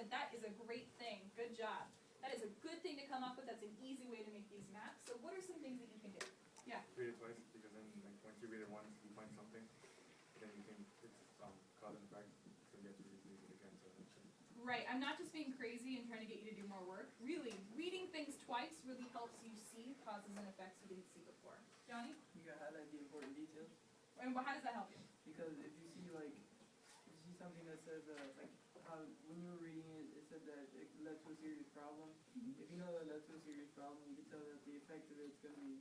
said that is a great thing. Good job. That is a good thing to come up with. That's an easy way to make these maps. So what are some things that you can do? Yeah? Read it twice, because then like, once you read it once, you find something, then you can, it's cause and effect, so you have to read it again. So right, I'm not just being crazy and trying to get you to do more work. Really, reading things twice really helps you see causes and effects you didn't see before. Johnny? You gotta highlight the important details. And how does that help you? Because if you see something that says like how when you were reading it, it said that it led to a serious problem. Mm-hmm. If you know that it led to a serious problem, you can tell that the effect of it's gonna be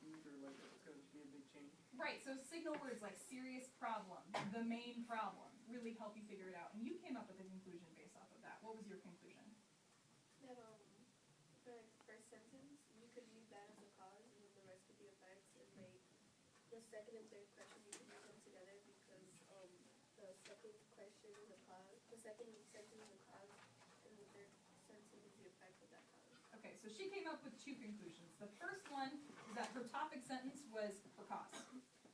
huge, or like it's gonna be a big change. Right. So signal words like serious problem, the main problem, really help you figure it out. And you came up with a conclusion based off of that. What was your conclusion? That for like the first sentence, you could use that as a cause, and then the rest could be effects. And like the second and third question, you can use them together because the second question is a cause, the second sentence is a cause, and the third sentence is the effect of that cause. Okay, so she came up with two conclusions. The first one is that her topic sentence was her cause.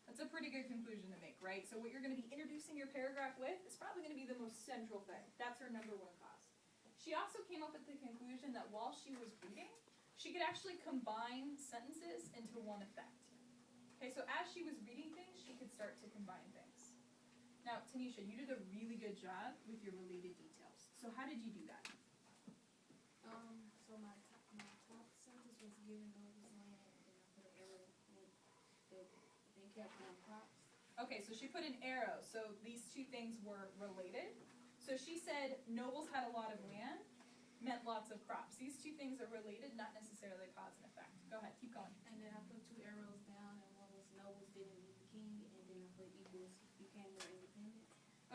That's a pretty good conclusion to make, right? So what you're going to be introducing your paragraph with is probably going to be the most central thing. That's her number one cause. She also came up with the conclusion that while she was reading, she could actually combine sentences into one effect. Okay, so as she was reading things, she could start to combine things. Now, Tanisha, you did a really good job with your related details. So how did you do that? So my top sentence was given notice land, and then I put an arrow, and they kept on props. Okay, so she put an arrow, so these two things were related. So she said nobles had a lot of land, meant lots of crops. These two things are related, not necessarily cause and effect. Go ahead, keep going. And then I put two arrows down, and one was nobles didn't need the king, and then I put equals became more independent.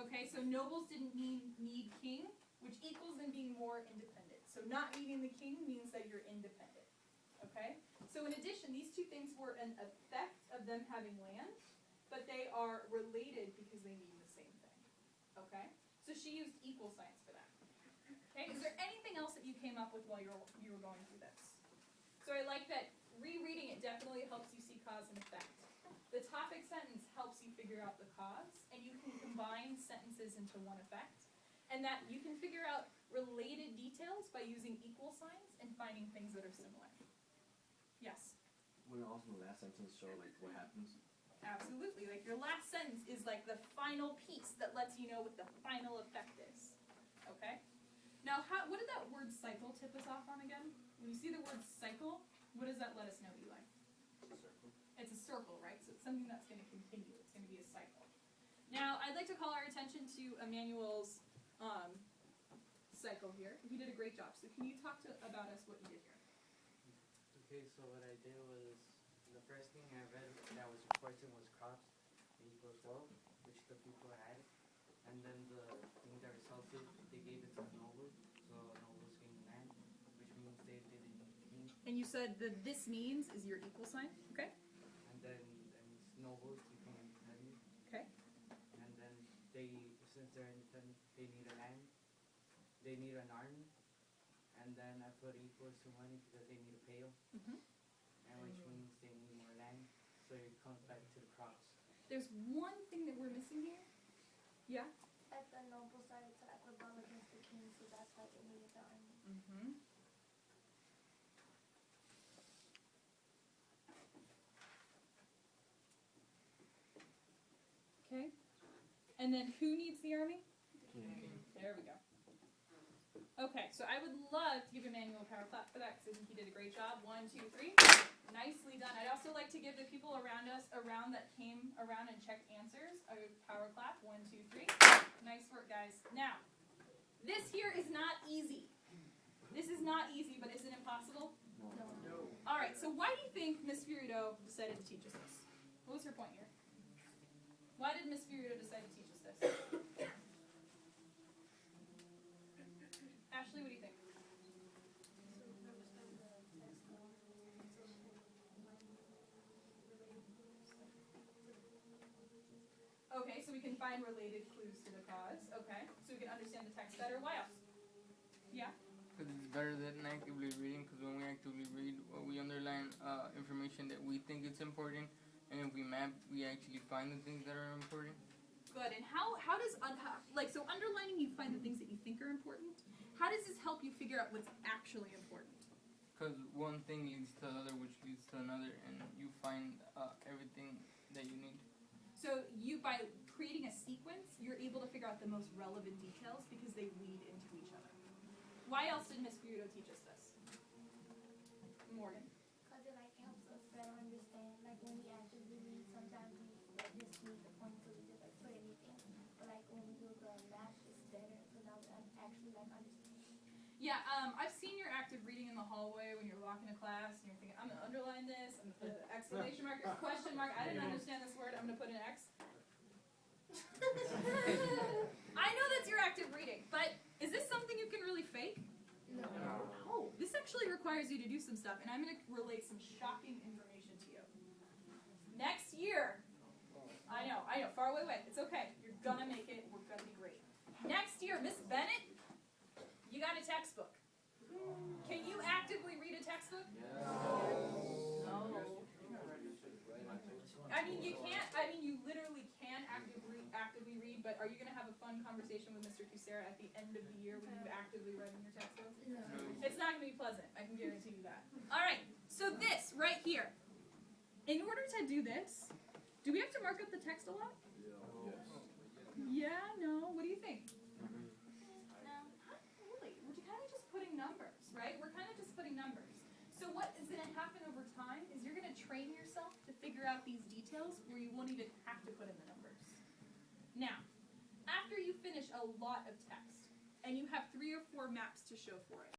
Okay, so nobles didn't need king, which equals them being more independent. So not needing the king means that you're independent. Okay? So in addition, these two things were an effect of them having land, but they are related because they mean the same thing. Okay? So she used equal signs for that. Okay? Is there anything else that you came up with while you were going through this? So I like that rereading it definitely helps you see cause and effect. The topic sentence helps you figure out the cause, and you can combine sentences into one effect. And that you can figure out related details by using equal signs and finding things that are similar. Yes? Wouldn't also the last sentence show like what happens? Absolutely. Like your last sentence is like the final piece that lets you know what the final effect is. Okay? Now, what did that word cycle tip us off on again? When you see the word cycle, what does that let us know, Eli? It's a circle. It's a circle, right? So it's something that's going to continue. It's going to be a cycle. Now, I'd like to call our attention to Emmanuel's cycle here. He did a great job. So can you talk about us what you did here? Okay, so what I did was, the first thing I read that was important was crops equals 12, which the people had. And then the thing that resulted, they gave it to the nobles, so nobles gained land, which means they didn't need king. And you said that this means is your equal sign, okay? And then nobles became independent. Okay. And then since they're independent, they need a land. They need an army. And then I put equals to money because they need a pail. Mm-hmm. And which means they need more land. So it comes back to the crops. There's one thing that we're missing here. Yeah? At the noble side, it's an rebel against the king, so that's why they needed the army. Mm-hmm. Okay. And then who needs the army? There we go. Okay, so I would love to give Emmanuel a power clap for that because I think he did a great job. 1, 2, 3. Nicely done. I'd also like to give the people around us, that came around and checked answers, a power clap. 1, 2, 3. Nice work, guys. Now, this here is not easy. This is not easy, but is it impossible? No. All right, so why do you think Miss FioRito decided to teach us this? What was her point here? Why did Miss FioRito decide to teach us this? Ashley, what do you think? Okay, so we can find related clues to the cause. Okay, so we can understand the text better. Why else? Yeah? Because it's better than actively reading, because when we actively read, we underline information that we think is important, and if we map, we actually find the things that are important. Good. And how does so underlining, you find the things that you think are important. How does this help you figure out what's actually important? Because one thing leads to another, which leads to another, and you find everything that you need. So by creating a sequence, you're able to figure out the most relevant details because they lead into each other. Why else did Miss FioRito teach us this? Morgan. Because it like helps us better understand. Like when we actively read, sometimes we like, just read the point so we just like put anything. But like when we do the math, it's better because now we actually like understand. Yeah, I've seen your active reading in the hallway when you're walking to class and you're thinking, I'm gonna underline this, I'm gonna put an exclamation mark, question mark, I didn't understand this word, I'm gonna put an X. I know that's your active reading, but is this something you can really fake? No. No. This actually requires you to do some stuff, and I'm gonna relay some shocking information to you. Next year, I know, far away, it's okay, you're gonna make it, we're gonna be great. Next year, Miss Bennett, you got a textbook. Can you actively read a textbook? No. I mean, you can't. I mean, you literally can actively read. But are you going to have a fun conversation with Mr. Kucera at the end of the year when you've actively read in your textbook? No. It's not going to be pleasant. I can guarantee you that. All right. So this right here. In order to do this, do we have to mark up the text a lot? Yeah. No. What do you think? Not really. We're kind of just putting numbers, right? We're kind of just putting numbers. So what is going to happen over time is you're going to train yourself to figure out these details where you won't even have to put in the numbers. Now, after you finish a lot of text and you have 3 or 4 maps to show for it,